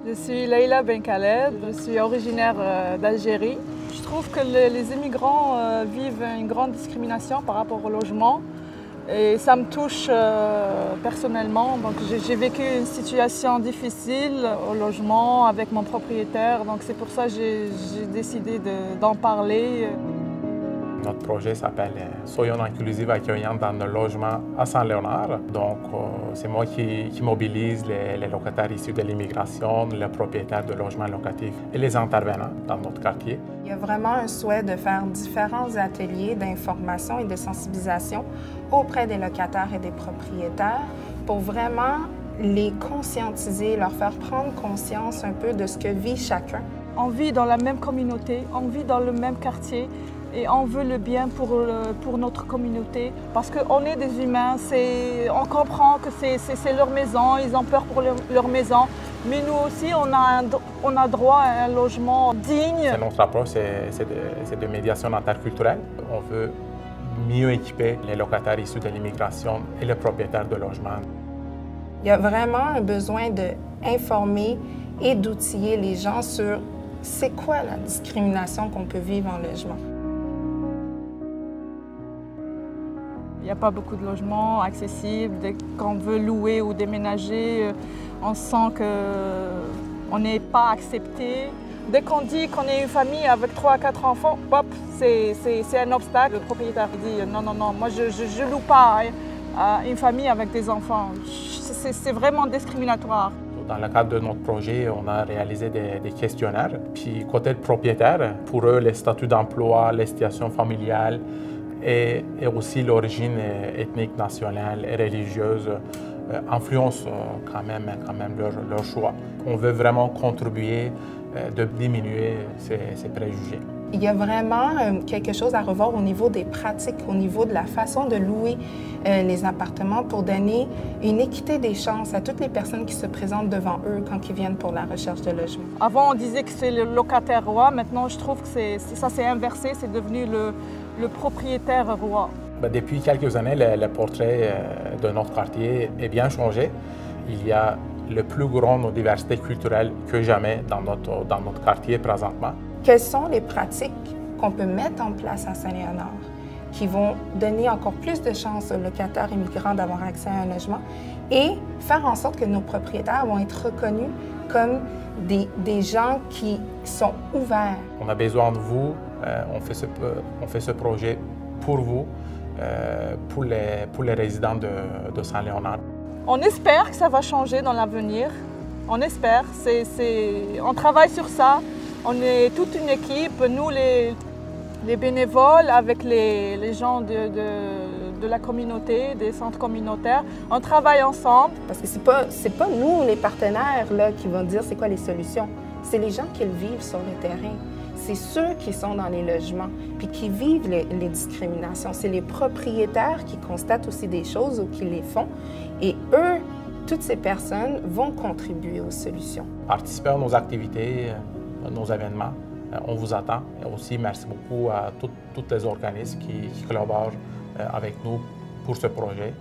Je suis Leïla Ben Khaled, je suis originaire d'Algérie. Je trouve que les immigrants vivent une grande discrimination par rapport au logement et ça me touche personnellement. Donc, j'ai vécu une situation difficile au logement avec mon propriétaire, donc c'est pour ça que j'ai décidé d'en parler. Notre projet s'appelle Soyons inclusifs accueillants dans nos logements à Saint-Léonard. Donc, c'est moi qui mobilise les locataires issus de l'immigration, les propriétaires de logements locatifs et les intervenants dans notre quartier. Il y a vraiment un souhait de faire différents ateliers d'information et de sensibilisation auprès des locataires et des propriétaires pour vraiment les conscientiser, leur faire prendre conscience un peu de ce que vit chacun. On vit dans la même communauté, on vit dans le même quartier. Et on veut le bien pour notre communauté parce qu'on est des humains, on comprend que c'est leur maison, ils ont peur pour leur maison, mais nous aussi on a droit à un logement digne. Notre approche, c'est de médiation interculturelle. On veut mieux équiper les locataires issus de l'immigration et les propriétaires de logements. Il y a vraiment un besoin d'informer et d'outiller les gens sur c'est quoi la discrimination qu'on peut vivre en logement. Il n'y a pas beaucoup de logements accessibles. Dès qu'on veut louer ou déménager, on sent qu'on n'est pas accepté. Dès qu'on dit qu'on est une famille avec 3 à 4 enfants, hop, c'est un obstacle. Le propriétaire dit non, non, non, moi je ne loue pas à une famille avec des enfants. C'est vraiment discriminatoire. Dans le cadre de notre projet, on a réalisé des questionnaires. Puis côté propriétaire, pour eux, les statuts d'emploi, les situations familiales, et aussi l'origine ethnique, nationale et religieuse influencent quand même leur choix. On veut vraiment contribuer de diminuer ces préjugés. Il y a vraiment quelque chose à revoir au niveau des pratiques, au niveau de la façon de louer les appartements pour donner une équité des chances à toutes les personnes qui se présentent devant eux quand ils viennent pour la recherche de logement. Avant, on disait que c'est le locataire roi. Maintenant, je trouve que ça s'est inversé. C'est devenu le propriétaire roi. Depuis quelques années, le portrait de notre quartier est bien changé. Il y a la plus grande diversité culturelle que jamais dans notre quartier présentement. Quelles sont les pratiques qu'on peut mettre en place à Saint-Léonard qui vont donner encore plus de chances aux locataires immigrants d'avoir accès à un logement et faire en sorte que nos propriétaires vont être reconnus comme des gens qui sont ouverts. On a besoin de vous, on fait ce projet pour vous, pour les résidents de Saint-Léonard. On espère que ça va changer dans l'avenir. On espère. On travaille sur ça. On est toute une équipe, nous les bénévoles avec les gens de la communauté, des centres communautaires. On travaille ensemble. Parce que c'est pas nous, les partenaires, là, qui vont dire c'est quoi les solutions. C'est les gens qui le vivent sur le terrain. C'est ceux qui sont dans les logements puis qui vivent les discriminations. C'est les propriétaires qui constatent aussi des choses ou qui les font. Et eux, toutes ces personnes vont contribuer aux solutions. Participez à nos activités, nos événements. On vous attend. Et aussi, merci beaucoup à tous les organismes qui collaborent avec nous pour ce projet.